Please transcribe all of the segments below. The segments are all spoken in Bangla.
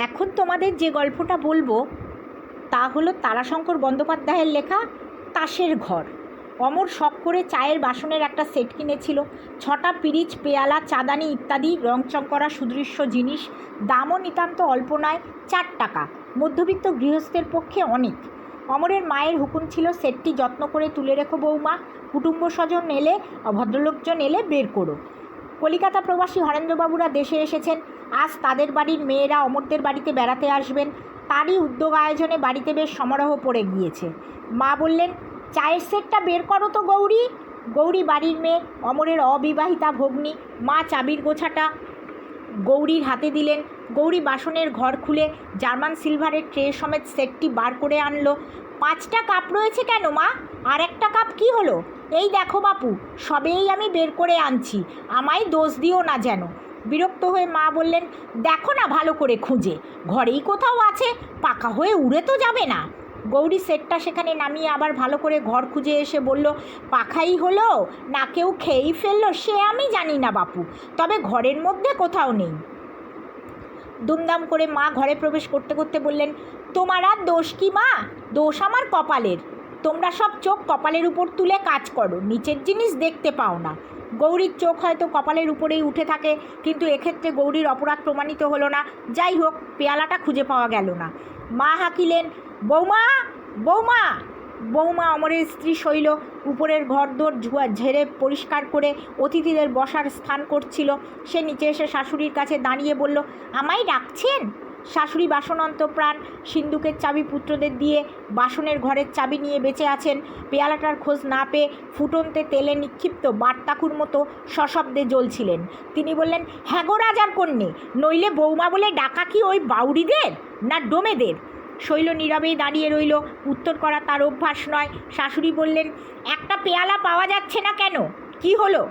এখন তোমাদের যে গল্পটা বলবো তা হলো তারাশঙ্কর বন্দ্যোপাধ্যায়ের লেখা তাসের ঘর। অমর শখ করে চায়ের বাসনের একটা সেট কিনেছিল। 6টা পিরিচ, পেয়ালা, চাদানি ইত্যাদি রংচং করা সুদৃশ্য জিনিস। দামও নিতান্ত অল্প নয়, 4 টাকা। মধ্যবিত্ত গৃহস্থের পক্ষে অনেক। অমরের মায়ের হুকুম ছিল, সেটটি যত্ন করে তুলে রেখো বৌমা, কুটুম্ব স্বজন এলে, ভদ্রলোকজন এলে বের করো। কলিকাতা প্রবাসী হরেন্দ্রবাবুরা দেশে এসেছেন। আজ তাদের বাড়ির মেয়েরা অমরদের বাড়িতে বেড়াতে আসবেন। তারই উদ্যোগ আয়োজনে বাড়িতে বেশ সমারোহ পড়ে গিয়েছে। মা বললেন, চায়ের সেটটা বের করো তো গৌরী। গৌরী বাড়ির মেয়ে, অমরের অবিবাহিতা ভগ্নী। মা চাবির গোছাটা গৌরীর হাতে দিলেন। গৌরী বাসনের ঘর খুলে জার্মান সিলভারের ট্রে সমেত সেটটি বার করে আনলো। 5টা কাপ রয়েছে কেন মা? আর একটা কাপ কি হলো? এই দেখো বাপু, সবেই আমি বের করে আনছি, আমায় দোষ দিও না যেন। বিরক্ত হয়ে মা বললেন, দেখো না ভালো করে খুঁজে, ঘরেই কোথাও আছে, পাকা হয়ে উড়ে তো যাবে না। গৌরী সেটটা সেখানে নামিয়ে আবার ভালো করে ঘর খুঁজে এসে বলল, পাখাই হলো না কেউ খেয়েই ফেললো সে আমি জানি না বাপু, তবে ঘরের মধ্যে কোথাও নেই। দুমদাম করে মা ঘরে প্রবেশ করতে করতে বললেন, তোমার আর দোষ কি মা? দোষ আমার কপালের। তোমরা সব চোখ কপালের উপর তুলে কাজ করো, নিচের জিনিস দেখতে পাও না। গৌরীর চোখ হয়তো কপালের উপরেই উঠে থাকে, কিন্তু এক্ষেত্রে গৌরীর অপরাধ প্রমাণিত হলো না। যাই হোক, পেয়ালাটা খুঁজে পাওয়া গেল না। মা হাঁকিলেন, বৌমা বৌমা। বৌমা, অমরের স্ত্রী শৈল, উপরের ঘরদোর ঝেড়ে পরিষ্কার করে অতিথিদের বসার স্থান করছিল। সে নিচে এসে শাশুড়ির কাছে দাঁড়িয়ে বলল, আমায় ডাকছেন? শাশুড়ি বাসনন্তপ্রাণ, সিন্দুকের চাবি পুত্রদের দিয়ে বাসনের ঘরের চাবি নিয়ে বেঁচে আছেন। পেয়ালাটার খোঁজ না পেয়ে ফুটন্তে তেলে নিক্ষিপ্ত বার্তাকুর মতো সশব্দে জ্বলছিলেন। তিনি বললেন, হ্যাঁ গো রাজার কন্যে, নইলে বৌমা বলে ডাকা কি ওই বাউরিদের না ডোমেদের? শৈল নীরবেই দাঁড়িয়ে রইল, উত্তর করা তার অভ্যাস নয়। শাশুড়ি বললেন, একটা পেয়ালা পাওয়া যাচ্ছে না কেন? কি হলো?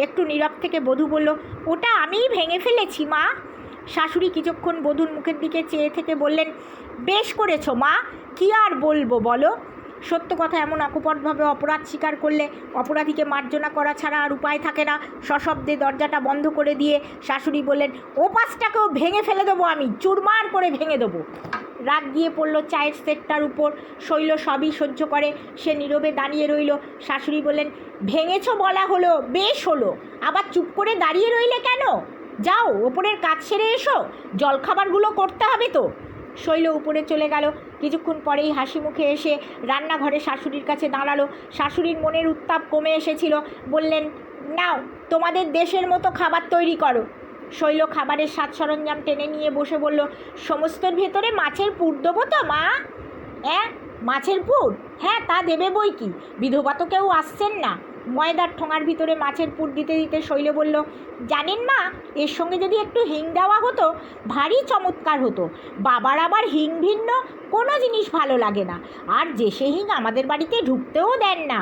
একটু নীরব থেকে বধূ বলল, ওটা আমিই ভেঙে ফেলেছি মা। শাশুড়ি কিছুক্ষণ বধূর মুখের দিকে চেয়ে থেকে বললেন, বেশ করেছো মা, কি আর বলবো বলো। সত্য কথা এমন অকপটভাবে অপরাধ স্বীকার করলে অপরাধীকে মার্জনা করা ছাড়া আর উপায় থাকে না। সশব্দে দরজাটা বন্ধ করে দিয়ে শাশুড়ি বললেন, ও পাঁচটাকেও ভেঙে ফেলে দেবো আমি, চুরমার করে ভেঙে দেবো। রাগ গিয়ে পড়ল চায়ের সেটটার উপর। শৈল সবই সহ্য করে, সে নীরবে দাঁড়িয়ে রইল। শাশুড়ি বললেন, ভেঙেছো বলা হলো, বেশ হলো, আবার চুপ করে দাঁড়িয়ে রইলে কেন? যাও ওপরের কাজ সেরে এসো, জলখাবারগুলো করতে হবে তো। শৈল উপরে চলে গেল। কিছুক্ষণ পরেই হাসি মুখে এসে রান্নাঘরে শাশুড়ির কাছে দাঁড়ালো। শাশুড়ির মনের উত্তাপ কমে এসেছিল। বললেন, নাও তোমাদের দেশের মতো খাবার তৈরি করো। শৈল খাবারের সাজ সরঞ্জাম টেনে নিয়ে বসে বলল, সমস্তর ভেতরে মাছের পুর দেবো তো মা? হ্যাঁ, মাছের পুর? হ্যাঁ, তা দেবে বই কি, বিধবা তো কেউ আসছেন না। ময়দার ঠোঙার ভিতরে মাছের পুর দিতে দিতে শৈল বলল, জানেন মা, এর সঙ্গে যদি একটু হিং দেওয়া হতো ভারী চমৎকার হতো। বাবার আবার হিং ভিন্ন কোনো জিনিস ভালো লাগে না, আর যে সে হিং আমাদের বাড়িতে ঢুকতেও দেন না।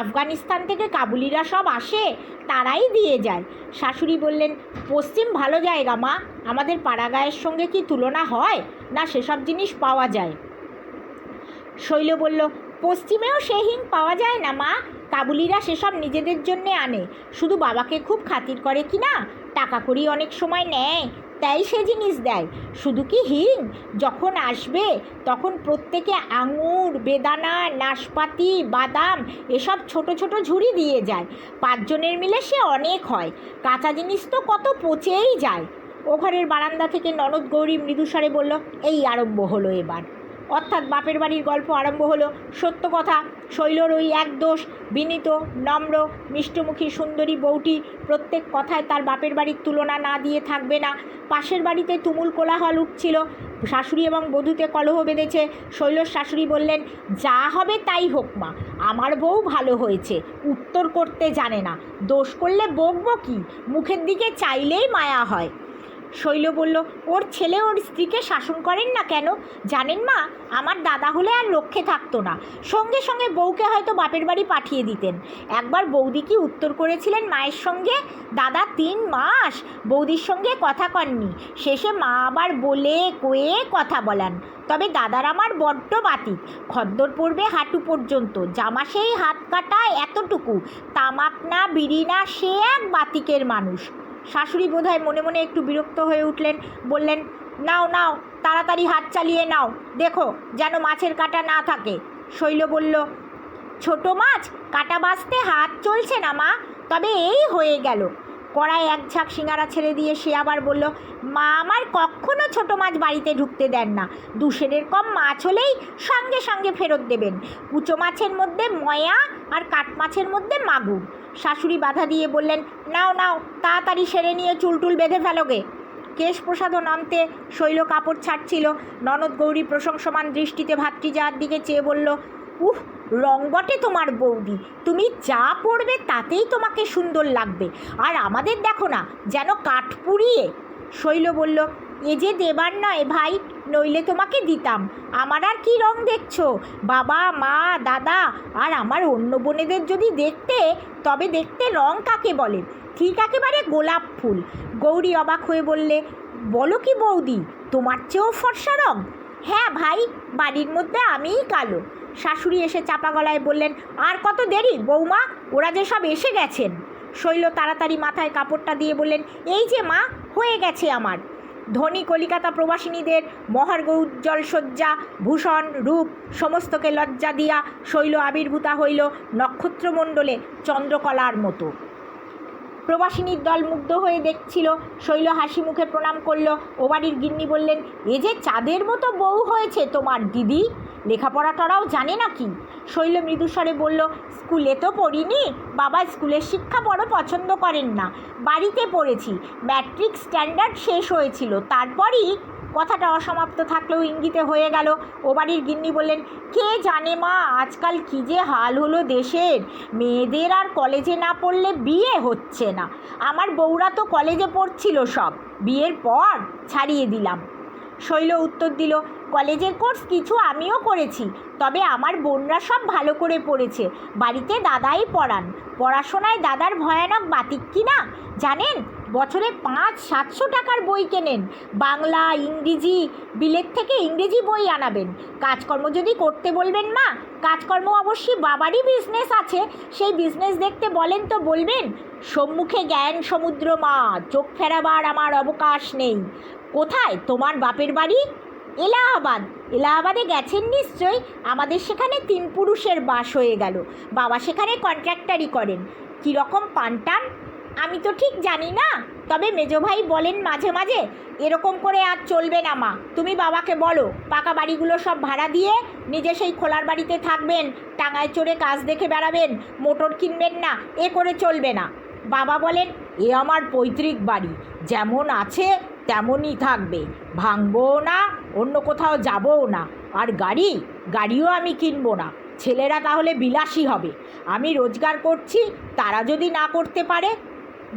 আফগানিস্তান থেকে কাবুলিরা সব আসে, তারাই দিয়ে যায়। শাশুড়ি বললেন, পশ্চিম ভালো জায়গা মা, আমাদের পাড়াগাঁয়ের সঙ্গে কি তুলনা হয়? না সেসব জিনিস পাওয়া যায়। শৈল বলল, পশ্চিমেও সে হিং পাওয়া যায় না মা, কাবুলিরা সেসব নিজেদের জন্যে আনে, শুধু বাবাকে খুব খাতির করে কি না, টাকা কড়ি অনেক সময় নেয়, তাই সে জিনিস দেয়। শুধু কি হিং, যখন আসবে তখন প্রত্যেকে আঙুর, বেদানা, নাশপাতি, বাদাম এসব ছোট ছোট ঝুড়ি দিয়ে যায়। 5 জনের মিলে সে অনেক হয়। কাঁচা জিনিস তো কত পচেই যায়। ও ঘরের বারান্দা থেকে ননদ গৌরী মৃদুস্বরে বলল, এই আরম্ভ হলো এবার। অর্থাৎ বাপের বাড়ির গল্প আরম্ভ হলো। সত্য কথা, শৈলর ওই এক দোষ, বিনীত, নম্র, মিষ্টমুখী সুন্দরী বউটি প্রত্যেক কথায় তার বাপের বাড়ির তুলনা না দিয়ে থাকবে না। পাশের বাড়িতে তুমুল কোলাহল উঠছিল, শাশুড়ি এবং বধূতে কলহ বেঁধেছে। শৈলর শাশুড়ি বললেন, যা হবে তাই হোক মা, আমার বউ ভালো হয়েছে, উত্তর করতে জানে না, দোষ করলে বকবো কি, মুখের দিকে চাইলেই মায়া হয়। শৈল বলল, ওর ছেলে ওর স্ত্রীকে শাসন করেন না কেন? জানেন মা, আমার দাদা হলে আর রক্ষে থাকতো না, সঙ্গে সঙ্গে বউকে হয়তো বাপের বাড়ি পাঠিয়ে দিতেন। একবার বৌদি কি উত্তর করেছিলেন মায়ের সঙ্গে? দাদা 3 মাস বৌদির সঙ্গে কথা কননি, শেষে মা আবার বলে কয়ে কথা বলান। তবে দাদার আমার বড্ড বাতিক, খদ্দর পড়বে হাঁটু পর্যন্ত, জামা সেই হাত কাটা এতটুকু, তামাক না বিড়ি না, সে এক বাতিকের মানুষ। শাশুড়ি বোধহয় মনে মনে একটু বিরক্ত হয়ে উঠলেন, বললেন, নাও নাও, তাড়াতাড়ি হাত চালিয়ে নাও, দেখো যেন মাছের কাঁটা না থাকে। শৈল বলল, ছোট মাছ কাঁটা বাছতে হাত চলছে না মা, তবে এই হয়ে গেল। কড়ায় এক ঝাঁক সিঙ্গারা ছেড়ে দিয়ে সে আবার বলল, মা আমার কখনো ছোট মাছ বাড়িতে ঢুকতে দেন না, 2 সেরের কম মাছ হলেই সঙ্গে সঙ্গে ফেরত দেবেন। কুচো মাছের মধ্যে ময়া আর কাঠ মাছের মধ্যে মাগুর। শাশুড়ি বাধা দিয়ে বললেন, নাও নাও, তাড়াতাড়ি সেরে নিয়ে চুলটুল বেঁধে ফেলোগে। কেশ প্রসাধন অন্তে শৈল কাপড় ছাড়ছিল। ননদ গৌরী প্রশংসমান দৃষ্টিতে ভাতৃজার দিকে চেয়ে বলল, উহ, রং বটে তোমার বৌদি, তুমি যা পরবে তাতেই তোমাকে সুন্দর লাগবে, আর আমাদের দেখো না যেন কাঠ পুড়িয়ে। শৈল বলল, এ যে দেবার নয় ভাই, নইলে তোমাকে দিতাম। আমার আর কি রং দেখছো, বাবা মা দাদা আর আমার অন্য বোনেদের যদি দেখতে, তবে দেখতে রং কাকে বলে, ঠিক একেবারে গোলাপ ফুল। গৌরী অবাক হয়ে বললে, বলো কি বৌদি, তোমার চেয়েও ফর্সা রং? হ্যাঁ ভাই, বাড়ির মধ্যে আমিই কালো। শাশুড়ি এসে চাপা গলায় বললেন, আর কত দেরি বৌমা, ওরা যে সব এসে গেছেন। শৈল তাড়াতাড়ি মাথায় কাপড়টা দিয়ে বললেন, এই যে মা, হয়ে গেছে আমার। ধনী কলিকাতা প্রবাসিনীদের মহার্ঘ উজ্জ্বল সজ্জা ভূষণ রূপ সমস্তকে লজ্জা দিয়া শৈল আবির্ভূতা হইল নক্ষত্রমণ্ডলে চন্দ্রকলার মতো। প্রবাসিনীর দল মুগ্ধ হয়ে দেখছিল। শৈল হাসি মুখে প্রণাম করল। ও বাড়ির গিন্নি বললেন, এ যে চাঁদের মতো বউ হয়েছে তোমার দিদি, লেখাপড়া টরাও জানে নাকি? শৈল মৃদুস্বরে বলল, স্কুলে তো পড়িনি, বাবা স্কুলের শিক্ষা বড় পছন্দ করেন না, বাড়িতে পড়েছি, ম্যাট্রিক স্ট্যান্ডার্ড শেষ হয়েছিল, তারপরই। কথাটা অসমাপ্ত থাকলেও ইঙ্গিতে হয়ে গেল। ও বাড়ির গিন্নি বললেন, কে জানে মা, আজকাল কী যে হাল হলো দেশের, মেয়েদের আর কলেজে না পড়লে বিয়ে হচ্ছে না। আমার বউরা তো কলেজে পড়ছিল সব, বিয়ের পর ছাড়িয়ে দিলাম। শৈল উত্তর দিল, কলেজের কোর্স কিছু আমিও করেছি, তবে আমার বোনরা সব ভালো করে পড়েছে, বাড়িতে দাদাই পড়ান। পড়াশোনায় দাদার ভয়ানক বাতিক কিনা জানেন, বছরে 500-700 টাকার বই কেনেন, বাংলা ইংরেজি, বিলেত থেকে ইংরেজি বই আনাবেন। কাজকর্ম যদি করতে বলবেন মা, কাজকর্ম অবশ্যই বাবারই বিজনেস আছে, সেই বিজনেস দেখতে বলেন তো বলবেন, সম্মুখে জ্ঞান সমুদ্র মা, চোখ ফেরাবার আমার অবকাশ নেই। কোথায় তোমার বাপের বাড়ি? এলাহাবাদ। এলাহাবাদে গেছেন নিশ্চয়ই, আমাদের সেখানে 3 পুরুষের বাস হয়ে গেল, বাবা সেখানে কন্ট্রাক্টারি করেন। কীরকম পানটান আমি তো ঠিক জানি না, তবে মেজো ভাই বলেন মাঝে মাঝে, এরকম করে আর চলবে না মা, তুমি বাবাকে বলো পাকা বাড়িগুলো সব ভাড়া দিয়ে নিজে সেই খোলার বাড়িতে থাকবেন, টাঙায় চড়ে কাজ দেখে বেড়াবেন, মোটর কিনবেন না, এ করে চলবে না। বাবা বলেন, এ আমার পৈতৃক বাড়ি, যেমন আছে তেমনই থাকবে, ভাঙবও না, অন্য কোথাও যাবও না, আর গাড়িও আমি কিনবো না, ছেলেরা তাহলে বিলাসী হবে, আমি রোজগার করছি, তারা যদি না করতে পারে।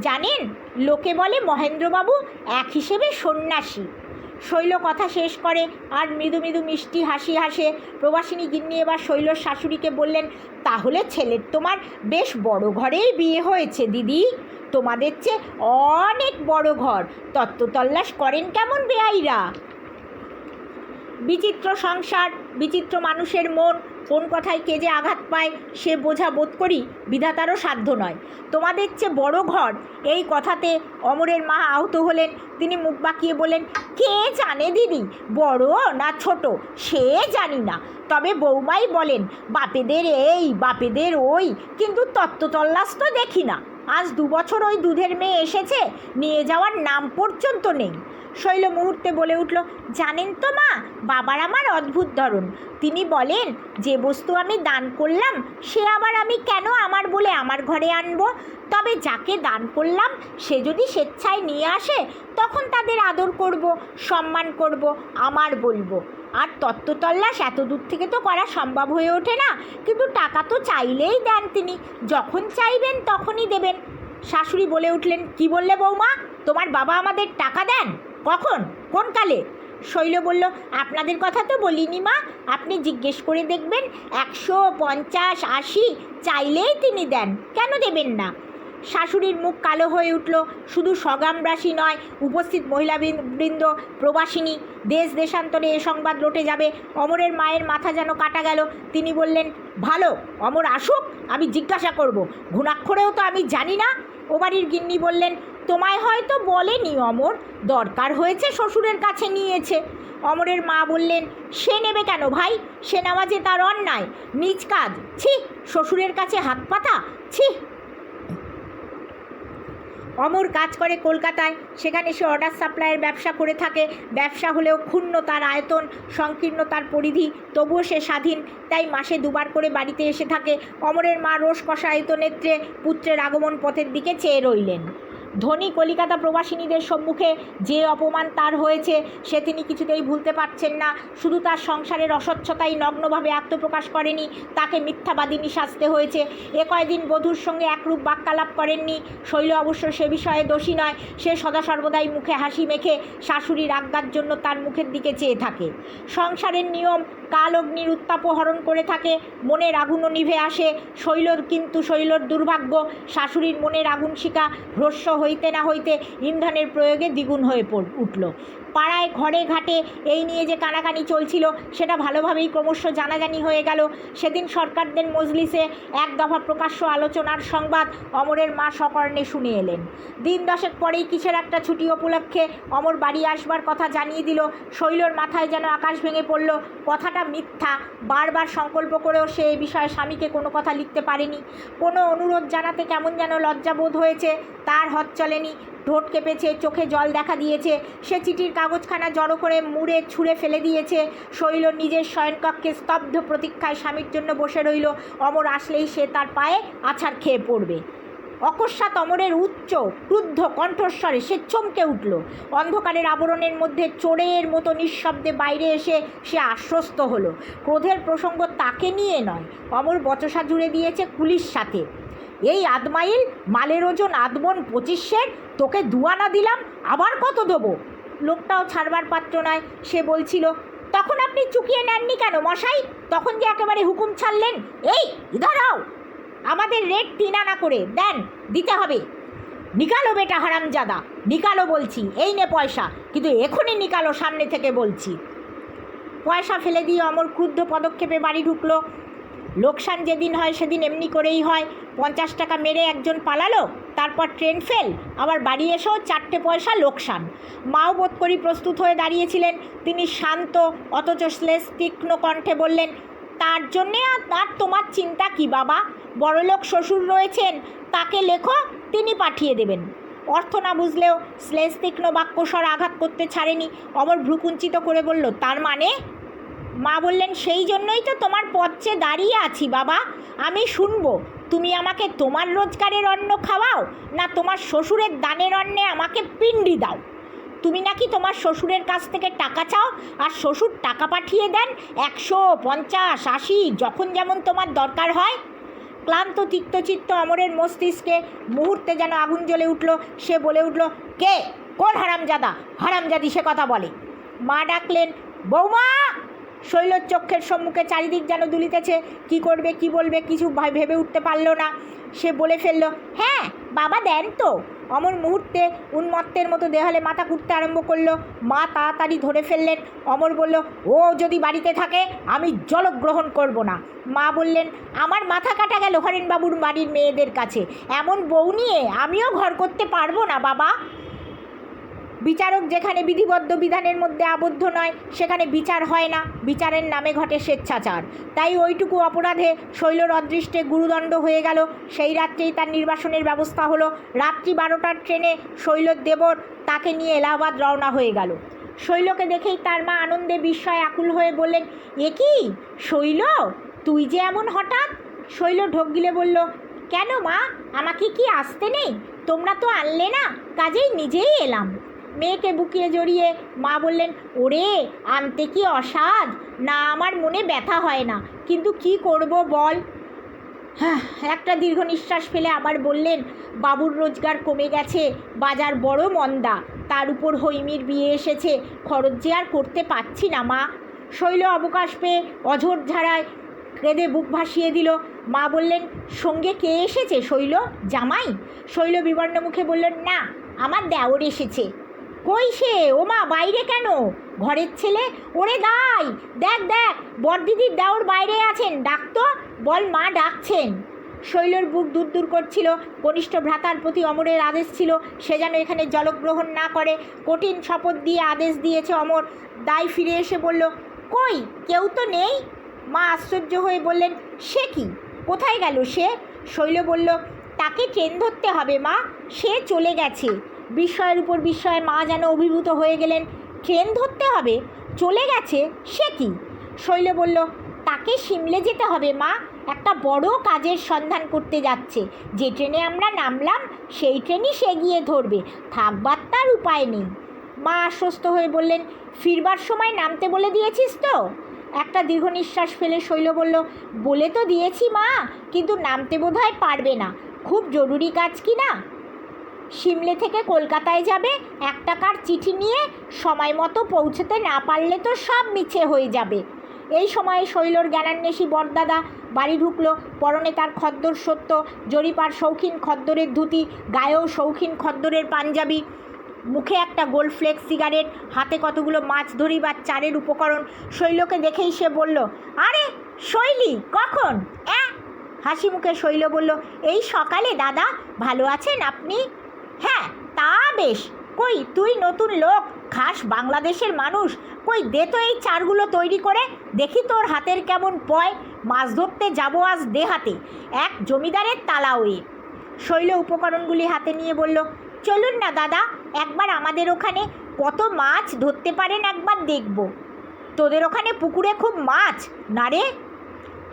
জানেন, লোকে বলে মহেন্দ্রবাবু এক হিসেবে সন্ন্যাসী। শৈল কথা শেষ করে আর মৃদু মৃদু মিষ্টি হাসি হাসে। প্রবাসিনী গিন্নি এবার শৈলর শাশুড়িকে বললেন, তাহলে ছেলের তোমার বেশ বড় ঘরেই বিয়ে হয়েছে দিদি, তোমাদের চেয়ে অনেক বড় ঘর, তত্ত্বতল্লাশ করেন কেমন বেআইরা? বিচিত্র সংসার, বিচিত্র মানুষের মন, কোন কথায় কে যে আঘাত পায় সে বোঝা বোধ করি বিধাতারও সাধ্য নয়। তোমাদের চেয়ে বড় ঘর, এই কথাতে অমরের মা আহত হলেন। তিনি মুখ বাঁকিয়ে বলেন, কে জানে দিদি, বড় না ছোট সে জানি না, তবে বৌমাই বলেন বাপেদের এই বাপেদের ওই, কিন্তু তত্ত্বতল্লাশ তো দেখি না। আজ 2 বছর ওই দুধের মেয়ে এসেছে, নিয়ে যাওয়ার নাম পর্যন্ত নেই। শৈল মুহূর্তে বলে উঠল, জানেন তো মা, বাবার আমার অদ্ভুত ধরন, তিনি বলেন যে বস্তু আমি দান করলাম সে আবার আমি কেন আমার বলে আমার ঘরে আনবো, তবে যাকে দান করলাম সে যদি স্বেচ্ছায় নিয়ে আসে তখন তাদের আদর করব, সম্মান করব, আমার বলবো। আর তত্ত্বতল্লাশ এত দূর থেকে তো করা সম্ভব হয়ে ওঠে না, কিন্তু টাকা তো চাইলেই দেন তিনি, যখন চাইবেন তখনই দেবেন। শাশুড়ি বলে উঠলেন, কি বললে বৌমা, তোমার বাবা আমাদের টাকা দেন? কখন, কোন কালে? শৈল বলল, আপনাদের কথা তো বলিনি মা, আপনি জিজ্ঞেস করে দেখবেন, 100, 50, 80 চাইলেই তিনি দেন, কেন দেবেন না? শাশুড়ির মুখ কালো হয়ে উঠল। শুধু সগ্রামবাসী নয়, উপস্থিত মহিলাবৃন্দ, প্রবাসিনী, দেশ দেশান্তরে এ সংবাদ রটে যাবে। অমরের মায়ের মাথা যেন কাটা গেল। তিনি বললেন, ভালো, অমর আসুক, আমি জিজ্ঞাসা করব, ঘুণাক্ষরেও তো আমি জানি না। ও বাড়ির গিন্নি বললেন, তোমায় হয়তো বলেনি অমর, দরকার হয়েছে শ্বশুরের কাছে নিয়েছে। অমরের মা বললেন, সে নেবে কেন ভাই? সে নেওয়া যে তার অন্যায়, নিজ কাজ। ছি, শ্বশুরের কাছে হাত পাতা, ছি। অমর কাজ করে কলকাতায়, সেখানে সে অর্ডার সাপ্লাইয়ের ব্যবসা করে থাকে। ব্যবসা হলেও ক্ষুণ্ণ তার আয়তন, সংকীর্ণ তার পরিধি, তবুও সে স্বাধীন, তাই মাসে দুবার করে বাড়িতে এসে থাকে। অমরের মা রোষ কষায়িত নেত্রে পুত্রের আগমন পথের দিকে চেয়ে রইলেন। ধনী কলিকাতা প্রবাসিনীদের সম্মুখে যে অপমান তার হয়েছে সে তিনি কিছুতেই ভুলতে পারছেন না। শুধু তার সংসারের অস্বচ্ছতাই নগ্নভাবে আত্মপ্রকাশ করেনি, তাকে মিথ্যাবাদিনী সাজতে হয়েছে। এ কয়দিন বধূর সঙ্গে একরূপ বাক্যালাপ করেননি। শৈল অবশ্য সে বিষয়ে দোষী নয়। সে সদা সর্বদাই মুখে হাসি মেখে শাশুড়ির আজ্ঞার জন্য তার মুখের দিকে চেয়ে থাকে। সংসারের নিয়ম কাল অগ্নির উত্তাপও হরণ করে থাকে, মনের আগুনও নিভে আসে। শৈলর দুর্ভাগ্য, শাশুড়ির মনের আগুন শিখা হ্রস্ব হইতে না হইতে ইন্ধনের প্রয়োগে দ্বিগুণ হয়ে উঠল। পাড়ায় ঘরে ঘাটে এই নিয়ে যে কানাকানি চলছিল সেটা ভালোভাবেই ক্রমশ জানাজানি হয়ে গেল। সেদিন সরকারদের মজলিসে এক দফা প্রকাশ্য আলোচনার সংবাদ অমরের মা সকর্ণে শুনে এলেন। দিন দশেক পরেই কিসের একটা ছুটি উপলক্ষে অমর বাড়ি আসবার কথা জানিয়ে দিল। শৈলর মাথায় যেন আকাশ ভেঙে পড়ল। কথাটা মিথ্যা, বারবার সংকল্প করেও সে এই বিষয়ে স্বামীকে কোনো কথা লিখতে পারেনি। কোনো অনুরোধ জানাতে কেমন যেন লজ্জাবোধ হয়েছে, তার হাত চলেনি, ঠোঁট কেঁপেছে, চোখে জল দেখা দিয়েছে। সে চিঠির কাগজখানা জড়ো করে মুড়ে ছুঁড়ে ফেলে দিয়েছে। শৈল নিজের শয়নকক্ষে স্তব্ধ প্রতীক্ষায় স্বামীর জন্য বসে রইল। অমর আসলেই সে তার পায়ে আছাড় খেয়ে পড়বে। অকস্মাৎ অমরের উচ্চ ক্রুদ্ধ কণ্ঠস্বরে সে চমকে উঠল। অন্ধকারের আবরণের মধ্যে চোরের মতো নিঃশব্দে বাইরে এসে সে আশ্বস্ত হলো। ক্রোধের প্রসঙ্গ তাকে নিয়ে নয়, অমর বচসা জুড়ে দিয়েছে কুলির সাথে। এই আদমাইল, মালের ওজন আদমন 25, তোকে 2 আনা দিলাম, আবার কত দেবো? লোকটাও ছাড়বার পাত্র নয়। সে বলছিল, তখন আপনি চুকিয়ে নেননি কেন মশাই? তখন যে একেবারে হুকুম ছাড়লেন। এই ইধারাও, আমাদের রেট 3 আনা করে দেন, দিতে হবে। নিকালো বেটা হারামজাদা, নিকালো বলছি, এই নে পয়সা, কিন্তু এখনই নিকালো, সামনে থেকে বলছি। পয়সা ফেলে দিয়ে অমর ক্রুদ্ধ পদক্ষেপে বাড়ি ঢুকলো। লোকসান যেদিন হয় সেদিন এমনি করেই হয়। 50 টাকা মেরে একজন পালালো, তারপর ট্রেন ফেল, আবার বাড়ি এসেও 4টে পয়সা লোকসান। মাও বোধ করি প্রস্তুত হয়ে দাঁড়িয়েছিলেন। তিনি শান্ত অথচ শ্লেষ তীক্ষ্ণ কণ্ঠে বললেন, তার জন্যে আর তোমার চিন্তা কি বাবা? বড়লোক শ্বশুর রয়েছেন, তাকে লেখো, তিনি পাঠিয়ে দেবেন। অর্থ না বুঝলেও শ্লেষ তীক্ষ্ণ বাক্যস্বর আঘাত করতে ছাড়েনি। অমর ভ্রুকুঞ্চিত করে বলল, তার মানে? মা বললেন, সেই জন্যই তো তোমার পথে দাঁড়িয়ে আছি বাবা। আমি শুনবো, তুমি আমাকে তোমার রোজগারের অন্ন খাওয়াও, না তোমার শ্বশুরের দানের অন্নে আমাকে পিণ্ডি দাও। তুমি নাকি তোমার শ্বশুরের কাছ থেকে টাকা চাও, আর শ্বশুর টাকা পাঠিয়ে দেন 100, 50, 80, যখন যেমন তোমার দরকার হয়। ক্লান্ত তিক্তচিত্ত অমরের মস্তিষ্কে মুহূর্তে যেন আগুন জ্বলে উঠল। সে বলে উঠল, কে? কোন হারামজাদা? হারামজাদি সে কথা বলে। মা ডাকলেন, বৌমা। শৈলর চক্ষের সম্মুখে চারিদিক যেন দুলিতেছে। কি করবে, কি বলবে, কিছু ভেবে উঠতে পারল না। সে বলে ফেলল, হ্যাঁ বাবা দেন তো। অমর মুহূর্তে উন্মত্তের মতো দেহালে মাথা কুটতে আরম্ভ করলো। মা তাড়াতাড়ি ধরে ফেললেন। অমর বলল, ও যদি বাড়িতে থাকে আমি জলগ্রহণ করব না। মা বললেন, আমার মাথা কাটা গেল হরেনবাবুর বাড়ির মেয়েদের কাছে, এমন বউ নিয়ে আমিও ঘর করতে পারবো না বাবা। বিচারক যেখানে বিধিবদ্ধ বিধানের মধ্যে আবদ্ধ নয় সেখানে বিচার হয় না, বিচারের নামে ঘটে স্বেচ্ছাচার। তাই ওইটুকু অপরাধে শৈলর অদৃষ্টে গুরুদণ্ড হয়ে গেল। সেই রাত্রেই তার নির্বাসনের ব্যবস্থা হলো। রাত্রি 12টার ট্রেনে শৈলর দেবর তাকে নিয়ে এলাহাবাদ রওনা হয়ে গেল। শৈলকে দেখেই তার মা আনন্দে বিস্ময়ে আকুল হয়ে বললেন, এ কি শৈল, তুই যে এমন হঠাৎ? শৈল ঢোক গিলে বলল, কেন মা, আমাকে কি আসতে নেই? তোমরা তো আনলে না, কাজেই নিজেই এলাম। মেয়েকে বুকিয়ে জড়িয়ে মা বললেন, ওরে আনতে কি অসাধ না, আমার মনে ব্যথা হয় না, কিন্তু কি করব বল। হ্যাঁ, একটা দীর্ঘ নিঃশ্বাস ফেলে আবার বললেন, বাবুর রোজগার কমে গেছে, বাজার বড় মন্দা, তার উপর হৈমির বিয়ে এসেছে, খরচ যে আর করতে পারছি না মা। শৈল অবকাশ পেয়ে অঝোর ঝাড়ায় কেঁদে বুক ভাসিয়ে দিল। মা বললেন, সঙ্গে কে এসেছে শৈল? জামাই? শৈল বিবর্ণ মুখে বললেন, না, আমার দেওর এসেছে। কই সে? ও মা, বাইরে কেন? ঘরের ছেলে? ওরে দাই, দেখ দেখ, বড়দিদির দেওর বাইরে আছেন, ডাক তো, বল মা ডাকছেন। শৈলর বুক দূর দূর করছিল। কনিষ্ঠ ভ্রাতার প্রতি অমরের আদেশ ছিল সে যেন এখানে জলগ্রহণ না করে। কঠিন শপথ দিয়ে আদেশ দিয়েছে অমর। দাই ফিরে এসে বলল, কই কেউ তো নেই। মা আশ্চর্য হয়ে বললেন, সে কি, কোথায় গেল সে? শৈল বলল, তাকে ট্রেন ধরতে হবে মা, সে চলে গেছে। বিস্ময়ের উপর বিস্ময়ে মা যেন অভিভূত হয়ে গেলেন। ট্রেন ধরতে হবে, চলে গেছে, সে কি? শৈল বলল, তাকে সিমলে যেতে হবে মা, একটা বড় কাজের সন্ধান করতে যাচ্ছে। যে ট্রেনে আমরা নামলাম সেই ট্রেনই সে গিয়ে ধরবে, থাকবার তার উপায় নেই। মা আশ্বস্ত হয়ে বললেন, ফিরবার সময় নামতে বলে দিয়েছিস তো? একটা দীর্ঘ নিঃশ্বাস ফেলে শৈল বলল, বলে তো দিয়েছি মা, কিন্তু নামতে বোধহয় পারবে না। খুব জরুরি কাজ কি না? সিমলে থেকে কলকাতায় যাবে, 1 টাকার চিঠি নিয়ে সময় মতো পৌঁছতে না পারলে তো সব মিছে হয়ে যাবে। এই সময়ে শৈলর জ্ঞানান্বেষী বরদাদা বাড়ি ঢুকলো। পরনে তার খদ্দর সত্য, জরিপার শৌখিন খদ্দরের ধুতি, গায়েও শৌখিন খদ্দরের পাঞ্জাবি, মুখে একটা গোল্ড ফ্লেক্স সিগারেট, হাতে কতগুলো মাছ ধরিবার চারের উপকরণ। শৈলকে দেখেই সে বলল, আরে শৈলী, কখন? হাসি মুখে শৈল বলল, এই সকালে দাদা। ভালো আছেন আপনি? হ্যাঁ, তা বেশ। কই তুই নতুন লোক, খাস বাংলাদেশের মানুষ, কই দে তো এই চারগুলো তৈরি করে দেখি তোর হাতের কেমন পয়। মাছ ধরতে যাবো আজ দেহাতে, এক জমিদারের তালাওয়ে। শৈল উপকরণগুলি হাতে নিয়ে বলল, চলুন না দাদা, একবার আমাদের ওখানে কত মাছ ধরতে পারেন একবার দেখব। তোদের ওখানে পুকুরে খুব মাছ না রে?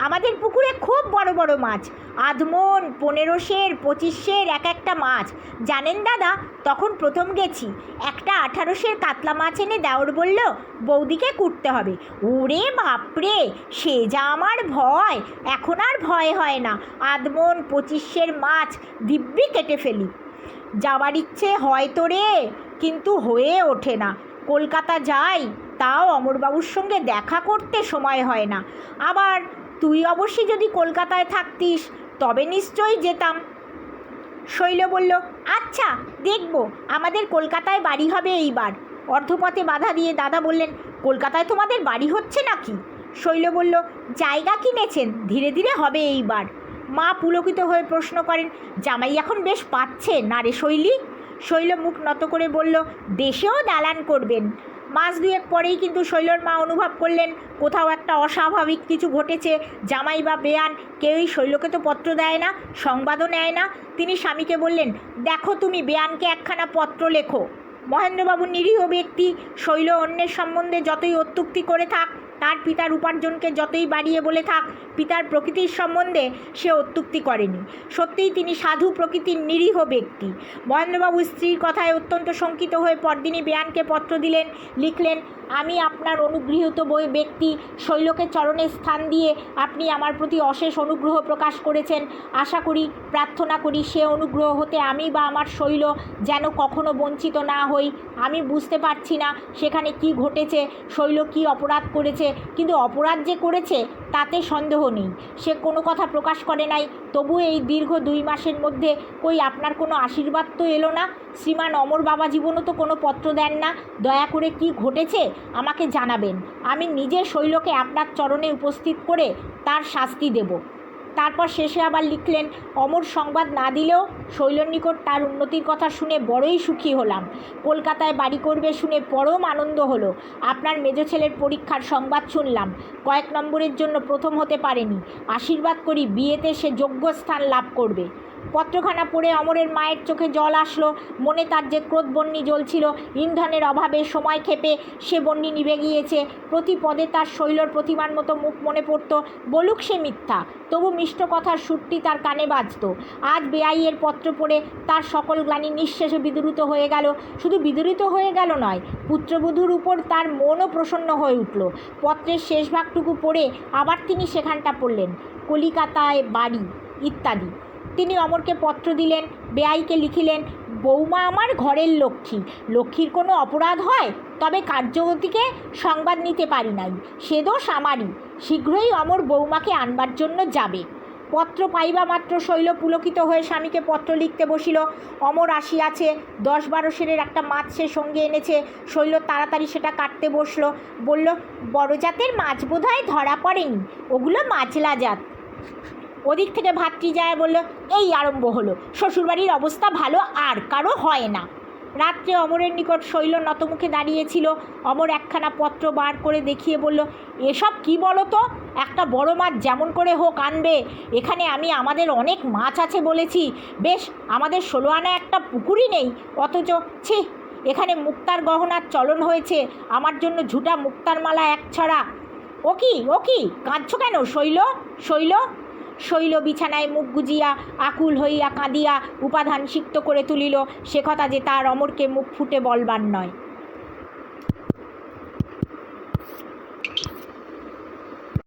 আমাদের পুকুরে খুব বড় বড় মাছ, আধমন, 15 25 এক একটা মাছ। জানেন দাদা, তখন প্রথম গেছি, একটা 18 কাতলা মাছ এনে দেওর বলল বৌদিকে কুটতে হবে। ওরে বাপরে, সে যা আমার ভয়, এখন আর ভয় হয় না। আধমন 25 মাছ দিব্যি কেটে ফেলি। যাওয়ার ইচ্ছে হয় তো রে, কিন্তু হয়ে ওঠে না। কলকাতা যাই, তাও অমরবাবুর সঙ্গে দেখা করতে সময় হয় না। আবার তুই অবশ্যই যদি কলকাতায় থাকতিস তবে নিশ্চয়ই যেতাম। শৈল বলল, আচ্ছা দেখব, আমাদের কলকাতায় বাড়ি হবে এইবার। অর্ধপথে বাধা দিয়ে দাদা বললেন, কলকাতায় তোমাদের বাড়ি হচ্ছে নাকি? শৈল বলল, জায়গা কিনেছেন, ধীরে ধীরে হবে এইবার। মা পুলকিত হয়ে প্রশ্ন করেন, জামাই এখন বেশ পাচ্ছে না রে শৈলী? শৈল মুখ নত করে বলল, দেশেও দালান করবেন। মাস 2 পরেই কিন্তু শৈলর মা অনুভব করলেন কোথাও একটা অস্বাভাবিক কিছু ঘটেছে। জামাই বা বেয়ান কেউই শৈলকে তো পত্র দেয় না, সংবাদও নেয় না। তিনি স্বামীকে বললেন, দেখো তুমি বেয়ানকে একখানা পত্র লেখো। মহেন্দ্রবাবু নিরীহ ব্যক্তি, শৈল অন্যের সম্বন্ধে যতই অত্যুক্তি করে থাক, তার পিতার উপার্জনকে যতই বাড়িয়ে বলে থাক, পিতার প্রকৃতির সম্বন্ধে সে অত্যুক্তি করেনি। সত্যিই তিনি সাধু প্রকৃতির নিরীহ ব্যক্তি। মহেন্দ্রবাবু স্ত্রীর কথায় অত্যন্ত শঙ্কিত হয়ে পরদিনই বেয়ানকে পত্র দিলেন, লিখলেন, আমি আপনার অনুগৃহীত ব্যক্তি, শৈলকে চরণে স্থান দিয়ে আপনি আমার প্রতি অশেষ অনুগ্রহ প্রকাশ করেছেন। আশা করি, প্রার্থনা করি, সে অনুগ্রহ হতে আমি বা আমার শৈল যেন কখনো বঞ্চিত না হই। আমি বুঝতে পারছি না সেখানে কি ঘটেছে, শৈল কি অপরাধ করেছে, কিন্তু অপরাধ যে করেছে তাতে সন্দেহ নেই। সে কোনো কথা প্রকাশ করে নাই, তবু এই দীর্ঘ 2 মাসের মধ্যে কই আপনার কোনো আশীর্বাদ তো এলো না। শ্রীমান অমর বাবা জীবনও তো কোনো পত্র দেন না। দয়া করে কি ঘটেছে আমাকে জানাবেন, আমি নিজে শৈলকে আপনার চরণে উপস্থিত করে তার শাস্তি দেব। তারপর শেষে আবার লিখলেন, অমর সংবাদ না দিলেও শৈলর নিকট তার উন্নতির কথা শুনে বড়ই সুখী হলাম। কলকাতায় বাড়ি করবে শুনে পরম আনন্দ হলো। আপনার মেজ ছেলের পরীক্ষার সংবাদ শুনলাম, কয়েক নম্বরের জন্য প্রথম হতে পারেনি। আশীর্বাদ করি বিয়েতে সে যোগ্য স্থান লাভ করবে। পত্রখানা পড়ে অমরের মায়ের চোখে জল আসলো। মনে তার যে ক্রোধ বহ্নি জ্বলছিল, ইন্ধনের অভাবে সময় ক্ষেপে সে বহ্নি নিভে গিয়েছে। প্রতি পদে তার শৈলর প্রতিমার মতো মুখ মনে পড়ত। বলুক সে মিথ্যা, তবু মিষ্ট কথার সুরটি তার কানে বাজত। আজ বেআইয়ের পত্র পড়ে তার সকল গ্লানি নিঃশেষে বিদূরিত হয়ে গেল। শুধু বিদূরিত হয়ে গেল নয়, পুত্রবধূর উপর তার মনও প্রসন্ন হয়ে উঠল। পত্রের শেষ ভাগটুকু পড়ে আবার তিনি সেখানটা পড়লেন, কলিকাতায় বাড়ি ইত্যাদি। তিনি অমরকে পত্র দিলেন, বেআইকে লিখিলেন, বৌমা আমার ঘরের লক্ষ্মী, লক্ষ্মীর কোনো অপরাধ হয় তবে কার্যবতীকে সংবাদ নিতে পারি নাই, সে দোষ আমারই। শীঘ্রই অমর বৌমাকে আনবার জন্য যাবে। পত্র পাইবা মাত্র শৈল পুলকিত হয়ে স্বামীকে পত্র লিখতে বসিল। অমর আসিয়াছে, 10-12 সেরের একটা মাছ সে সঙ্গে এনেছে। শৈল তাড়াতাড়ি সেটা কাটতে বসলো। বলল, বড় জাতের মাছ বোধহয় ধরা পড়েনি, ওগুলো মাছলা জাত। ওদিক থেকে ভাতৃ যায় বলল, এই আরম্ভ হলো, শ্বশুরবাড়ির অবস্থা ভালো আর কারো হয় না। রাত্রে অমরের নিকট শৈল নতমুখে দাঁড়িয়েছিল। অমর একখানা পত্র বার করে দেখিয়ে বলল, এসব কি বলো তো, একটা বড় মাছ যেমন করে হোক আনবে। এখানে আমি আমাদের অনেক মাছ আছে বলেছি, বেশ আমাদের 16 আনা একটা পুকুরই নেই, অথচ ছি, এখানে মুক্তার গহনার চলন হয়েছে, আমার জন্য ঝুটা মুক্তার মালা এক ছড়া। ও কি কাঁদছ কেন শৈল? শৈল শৈল বিছানায় মুখ গুজিয়া আকুল হইয়া কাঁদিয়া উপাধান সিক্ত করে তুলিল, সে কথা যে তার অমরকে মুখ ফুটে বলবার নয়।